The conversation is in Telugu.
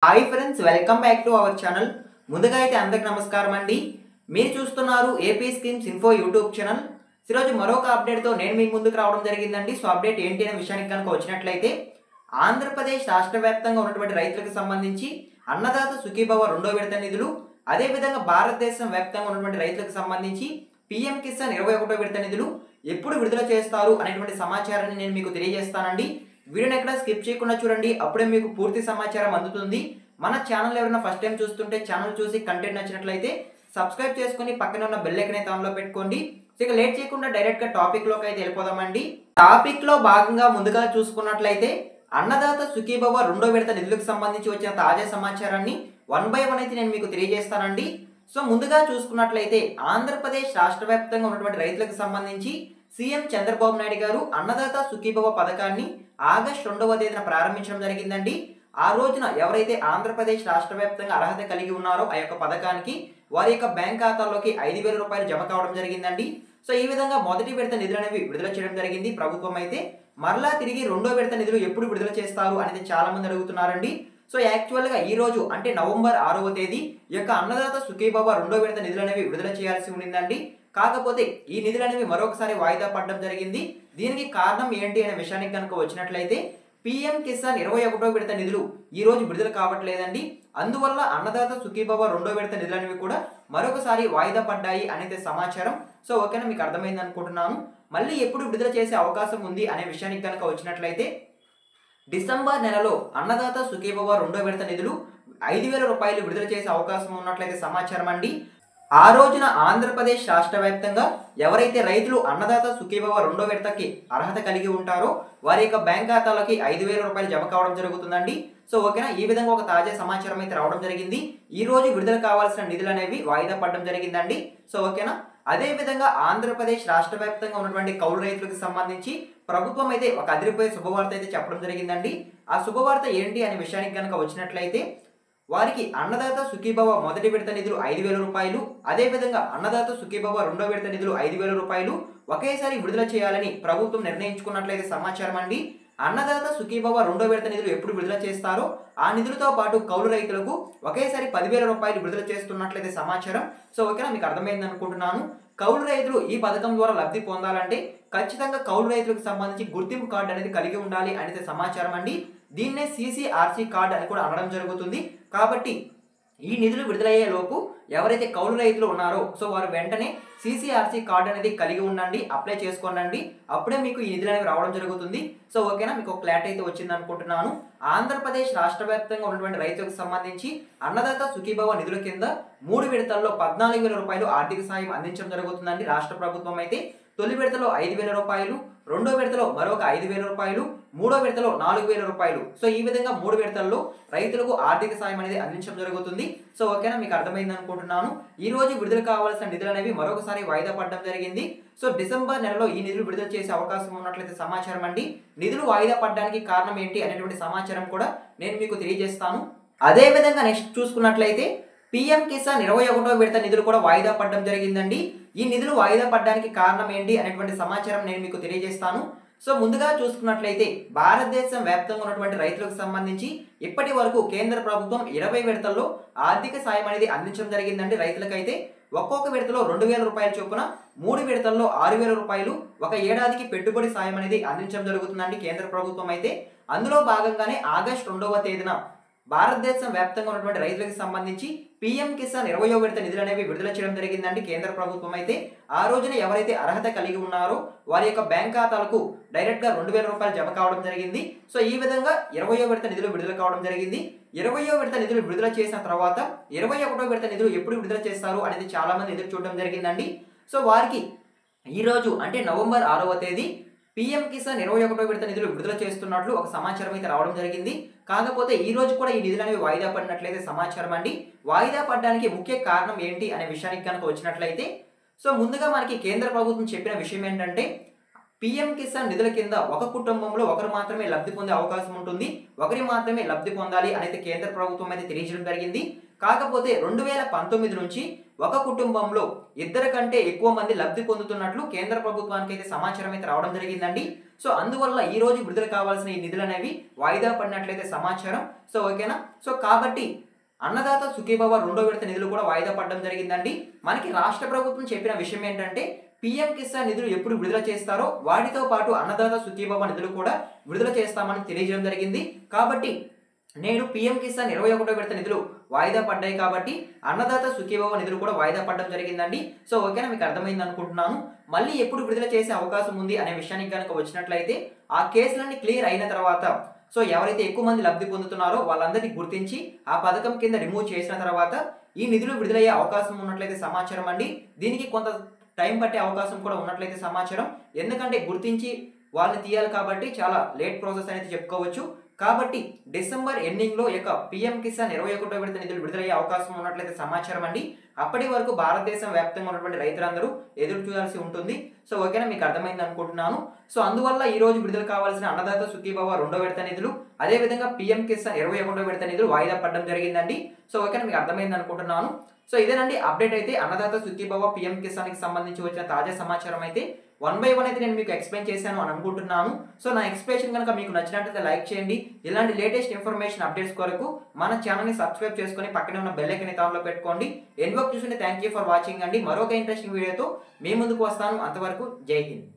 Hi friends, welcome back to our channel. ముందుగా అయితే అందరికి నమస్కారం అండి. మీరు చూస్తున్నారు AP schemes info YouTube channel. ఈరోజు మరొక అప్డేట్తో నేను మీ ముందుకు రావడం జరిగిందండి. సో అప్డేట్ ఏంటి అనే విషయానికి కనుక వచ్చినట్లయితే, ఆంధ్రప్రదేశ్ రాష్ట్ర వ్యాప్తంగా ఉన్నటువంటి రైతులకు సంబంధించి అన్నదాత సుఖీభవ రెండో విడత నిధులు, అదేవిధంగా భారతదేశం వ్యాప్తంగా ఉన్నటువంటి రైతులకు సంబంధించి పీఎం కిసాన్ 21వ విడత నిధులు ఎప్పుడు విడుదల చేస్తారు అనేటువంటి సమాచారాన్ని నేను మీకు తెలియజేస్తానండి. వీడియోని ఎక్కడ స్కిప్ చేయకుండా చూడండి, అప్పుడే మీకు పూర్తి సమాచారం అందుతుంది. మన ఛానల్ ఎవరైనా ఫస్ట్ టైం చూస్తుంటే ఛానల్ చూసి కంటెంట్ నచ్చినట్లయితే సబ్స్క్రైబ్ చేసుకుని పక్కన ఉన్న బెల్ ఐకాన్ అయితే ఆన్లో పెట్టుకోండి. ఇక లేట్ చేయకుండా డైరెక్ట్ గా టాపిక్ లోకి అయితే వెళ్ళిపోదామండి. టాపిక్ లో భాగంగా ముందుగా చూసుకున్నట్లయితే అన్నదాత సుఖీభవ రెండో విడత నిధులకు సంబంధించి వచ్చిన తాజా సమాచారాన్ని 1 by 1 అయితే నేను మీకు తెలియజేస్తానండి. సో ముందుగా చూసుకున్నట్లయితే ఆంధ్రప్రదేశ్ రాష్ట్ర వ్యాప్తంగా ఉన్నటువంటి రైతులకు సంబంధించి సీఎం చంద్రబాబు నాయుడు గారు అన్నదాత సుఖీభవ పథకాన్ని ఆగస్టు 2వ తేదీన ప్రారంభించడం జరిగిందండి. ఆ రోజున ఎవరైతే ఆంధ్రప్రదేశ్ రాష్ట్ర వ్యాప్తంగా అర్హత కలిగి ఉన్నారో ఆ యొక్క పథకానికి వారి యొక్క బ్యాంక్ ఖాతాల్లోకి 5,000 రూపాయలు జమ కావడం జరిగిందండి. సో ఈ విధంగా మొదటి విడత నిధులు అనేవి విడుదల చేయడం జరిగింది ప్రభుత్వం అయితే. మరలా తిరిగి రెండో విడత నిధులు ఎప్పుడు విడుదల చేస్తారు అనేది చాలా మంది అడుగుతున్నారండి. సో యాక్చువల్గా ఈ రోజు అంటే నవంబర్ 6వ తేదీ ఈ యొక్క అన్నదాత సుఖీభవ రెండో విడత నిధులు అనేవి విడుదల చేయాల్సి ఉండిందండి. కాకపోతే ఈ నిధులు అనేవి మరొకసారి వాయిదా పడడం జరిగింది. దీనికి కారణం ఏంటి అనే విషయానికి కనుక వచ్చినట్లయితే, పీఎం కిసాన్ 21వ విడత నిధులు ఈ రోజు విడుదల కావట్లేదండి. అందువల్ల అన్నదాత సుఖీభవ రెండో విడత నిధులు అనేవి కూడా మరొకసారి వాయిదా పడ్డాయి అనేది సమాచారం. సో ఓకేనా, మీకు అర్థమైంది అనుకుంటున్నాను. మళ్ళీ ఎప్పుడు విడుదల చేసే అవకాశం ఉంది అనే విషయానికి కనుక వచ్చినట్లయితే, డిసెంబర్ నెలలో అన్నదాత సుఖీభవ రెండో విడత నిధులు 5,000 రూపాయలు విడుదల చేసే అవకాశం ఉన్నట్లయితే సమాచారం అండి. ఆ రోజున ఆంధ్రప్రదేశ్ రాష్ట్ర వ్యాప్తంగా ఎవరైతే రైతులు అన్నదాత సుఖీభవ రెండో విడతకి అర్హత కలిగి ఉంటారో వారి యొక్క బ్యాంక్ ఖాతాలకి 5,000 రూపాయలు జమ కావడం జరుగుతుందండి. సో ఓకేనా, ఈ విధంగా ఒక తాజా సమాచారం అయితే రావడం జరిగింది. ఈ రోజు విడుదల కావాల్సిన నిధులు అనేవి వాయిదా పడడం జరిగిందండి. సో ఓకేనా, అదే విధంగా ఆంధ్రప్రదేశ్ రాష్ట్ర వ్యాప్తంగా ఉన్నటువంటి కౌలు రైతులకు సంబంధించి ప్రభుత్వం అయితే ఒక అదిరిపోయే శుభవార్త అయితే చెప్పడం జరిగిందండి. ఆ శుభవార్త ఏంటి అనే విషయానికి కనుక వచ్చినట్లయితే, వారికి అన్నదాత సుఖీభవ మొదటి విడత నిధులు 5,000 రూపాయలు, అదేవిధంగా అన్నదాత సుఖీభవ రెండో విడత నిధులు 5,000 రూపాయలు ఒకేసారి విడుదల చేయాలని ప్రభుత్వం నిర్ణయించుకున్నట్లయితే సమాచారం అండి. అన్నదాత సుఖీభవ రెండో విడత నిధులు ఎప్పుడు విడుదల చేస్తారో ఆ నిధులతో పాటు కౌలు రైతులకు ఒకేసారి 10,000 రూపాయలు విడుదల చేస్తున్నట్లయితే సమాచారం. సో ఓకేనా, మీకు అర్థమైంది అనుకుంటున్నాను. కౌలు రైతులు ఈ పథకం ద్వారా లబ్ధి పొందాలంటే ఖచ్చితంగా కౌలు రైతులకు సంబంధించి గుర్తింపు కార్డు అనేది కలిగి ఉండాలి అనేది సమాచారం అండి. దీన్నే CCRC కార్డు అని కూడా అనడం జరుగుతుంది. కాబట్టి ఈ నిధులు విడుదలయ్యే లోపు ఎవరైతే కౌలు రైతులు ఉన్నారో సో వారు వెంటనే CCRC కార్డు అనేది కలిగి ఉండండి, అప్లై చేసుకోండి. అప్పుడే మీకు ఈ నిధులు అనేవి రావడం జరుగుతుంది. సో ఓకేనా, మీకు ఒక క్లారిటీ అయితే వచ్చింది అనుకుంటున్నాను. ఆంధ్రప్రదేశ్ రాష్ట్ర వ్యాప్తంగా ఉన్నటువంటి రైతులకు సంబంధించి అన్నదాత సుఖీభవ నిధుల కింద 3 విడతల్లో 14,000 రూపాయలు ఆర్థిక సాయం అందించడం జరుగుతుందండి రాష్ట్ర ప్రభుత్వం అయితే. తొలి విడతలో 5,000 రూపాయలు, రెండో విడతలో మరొక 5,000 రూపాయలు, మూడో విడతలో 4,000 రూపాయలు. సో ఈ విధంగా 3 విడతల్లో రైతులకు ఆర్థిక సాయం అనేది అందించడం జరుగుతుంది. సో ఓకేనా, మీకు అర్థమైంది అనుకుంటున్నాను. ఈ రోజు విడుదల కావాల్సిన నిధులు అనేవి మరొకసారి వాయిదా పడడం జరిగింది. సో డిసెంబర్ నెలలో ఈ నిధులు విడుదల చేసే అవకాశం ఉన్నట్లయితే సమాచారం అండి. నిధులు వాయిదా పడడానికి కారణం ఏంటి అనేటువంటి సమాచారం కూడా నేను మీకు తెలియజేస్తాను. అదే విధంగా నెక్స్ట్ చూసుకున్నట్లయితే, పీఎం కిసాన్ 21వ విడత నిధులు కూడా వాయిదా పడడం జరిగిందండి. ఈ నిధులు వాయిదా పడడానికి కారణం ఏంటి అనేటువంటి సమాచారం నేను మీకు తెలియజేస్తాను. సో ముందుగా చూసుకున్నట్లయితే, భారతదేశం వ్యాప్తంగా ఉన్నటువంటి రైతులకు సంబంధించి ఇప్పటి వరకు కేంద్ర ప్రభుత్వం 20 విడతల్లో ఆర్థిక సాయం అనేది అందించడం జరిగిందండి. రైతులకైతే ఒక్కొక్క విడతలో 2,000 రూపాయల చొప్పున 3 విడతల్లో 6,000 రూపాయలు ఒక ఏడాదికి పెట్టుబడి సాయం అనేది అందించడం జరుగుతుందండి కేంద్ర ప్రభుత్వం అయితే. అందులో భాగంగానే ఆగస్టు 2వ తేదీన భారతదేశం వ్యాప్తంగా ఉన్నటువంటి రైతులకు సంబంధించి పీఎం కిసాన్ 20వ విడత నిధులు అనేవి విడుదల చేయడం జరిగిందండి కేంద్ర ప్రభుత్వం అయితే. ఆ రోజున ఎవరైతే అర్హత కలిగి ఉన్నారో వారి యొక్క బ్యాంక్ ఖాతాలకు డైరెక్ట్ గా 2,000 రూపాయలు జమ కావడం జరిగింది. సో ఈ విధంగా 20వ విడత నిధులు విడుదల కావడం జరిగింది. 20వ విడత నిధులు విడుదల చేసిన తర్వాత 21వ విడత నిధులు ఎప్పుడు విడుదల చేస్తారు అనేది చాలా మంది ఎదురు చూడడం జరిగిందండి. సో వారికి ఈ రోజు అంటే నవంబర్ 6వ తేదీ పీఎం కిసాన్ 21వ విడత నిధులు విడుదల చేస్తున్నట్లు ఒక సమాచారం అయితే రావడం జరిగింది. కాకపోతే ఈ రోజు కూడా ఈ నిధులు అనేవి వాయిదా పడినట్లయితే సమాచారం అండి. వాయిదా పడడానికి ముఖ్య కారణం ఏంటి అనే విషయానికి కనుక వచ్చినట్లయితే, సో ముందుగా మనకి కేంద్ర ప్రభుత్వం చెప్పిన విషయం ఏంటంటే, పీఎం కిసాన్ నిధుల కింద ఒక కుటుంబంలో ఒకరు మాత్రమే లబ్ధి పొందే అవకాశం ఉంటుంది. ఒకరి మాత్రమే లబ్ధి పొందాలి అనేది కేంద్ర ప్రభుత్వం అయితే తెలియజేయడం జరిగింది. కాకపోతే 2019 నుంచి ఒక కుటుంబంలో ఇద్దరు కంటే ఎక్కువ మంది లబ్ధి పొందుతున్నట్లు కేంద్ర ప్రభుత్వానికి అయితే సమాచారం అయితే రావడం జరిగిందండి. సో అందువల్ల ఈ రోజు విడుదల కావాల్సిన ఈ నిధులు అనేవి వాయిదా పడినట్లయితే సమాచారం. సో ఓకేనా. సో కాబట్టి అన్నదాత సుఖీభవ రెండో విడత నిధులు కూడా వాయిదా పడడం జరిగిందండి. మనకి రాష్ట్ర ప్రభుత్వం చెప్పిన విషయం ఏంటంటే పీఎం కిసాన్ నిధులు ఎప్పుడు విడుదల చేస్తారో వాటితో పాటు అన్నదాత సుఖీభవ నిధులు కూడా విడుదల చేస్తామని తెలియజేయడం జరిగింది. కాబట్టి నేడు పీఎం కిసాన్ 21వ విడత నిధులు వాయిదా పడ్డాయి కాబట్టి అన్నదాత సుఖీభవ నిధులు కూడా వాయిదా పడడం జరిగిందండి. సో ఓకేనా, మీకు అర్థమైంది అనుకుంటున్నాను. మళ్ళీ ఎప్పుడు విడుదల చేసే అవకాశం ఉంది అనే విషయానికి కనుక వచ్చినట్లయితే ఆ కేసులన్నీ క్లియర్ అయిన తర్వాత, సో ఎవరైతే ఎక్కువ మంది లబ్ధి పొందుతున్నారో వాళ్ళందరినీ గుర్తించి ఆ పథకం కింద రిమూవ్ చేసిన తర్వాత ఈ నిధులు విడుదలయ్యే అవకాశం ఉన్నట్లయితే సమాచారం అండి. దీనికి కొంత టైం పట్టే అవకాశం కూడా ఉన్నట్లయితే సమాచారం. ఎందుకంటే గుర్తించి వాళ్ళని తీయాలి కాబట్టి చాలా లేట్ ప్రాసెస్ అనేది చెప్పుకోవచ్చు. కాబట్టి డిసెంబర్ ఎండింగ్ లో యొక్క పీఎం కిసాన్ 21వ విడత నిధులు విడుదలయ్యే అవకాశం ఉన్నట్లయితే సమాచారం అండి. అప్పటి వరకు భారతదేశం వ్యాప్తంగా ఉన్నటువంటి రైతులందరూ ఎదురు చూడాల్సి ఉంటుంది. సో ఓకేనా, మీకు అర్థమైంది అనుకుంటున్నాను. సో అందువల్ల ఈ రోజు విడుదల కావాల్సిన అన్నదాత సుఖీభవ రెండో విడత నిధులు, అదేవిధంగా పీఎం కిసాన్ 21వ విడత నిధులు వాయిదా పడడం జరిగిందండి. సో ఓకేనా, మీకు అర్థమైంది అనుకుంటున్నాను. సో ఇదేనండి అప్డేట్ అయితే అన్నదాత సుఖీభవ పీఎం కిసాన్ కి సంబంధించి వచ్చిన తాజా సమాచారం అయితే 1 by 1 అయితే నేను మీకు ఎక్స్ప్లెయిన్ చేశాను అని అనుకుంటున్నాను. సో నా ఎక్స్ప్లెనేషన్ కనుక మీకు నచ్చినట్లయితే లైక్ చేయండి. ఇలాంటి లేటెస్ట్ ఇన్ఫర్మేషన్ అప్డేట్స్ కొరకు మన ఛానల్ని సబ్స్క్రైబ్ చేసుకొని పక్కనే ఉన్న బెల్ ఐకాన్ ఆన్లో పెట్టుకోండి. ఎండ్ వరకు చూసి థ్యాంక్ యూ ఫర్ వాచింగ్ అండి. మరొక ఇంట్రెస్టింగ్ వీడియోతో మీ ముందుకు వస్తాను. అంతవరకు జై హింద్.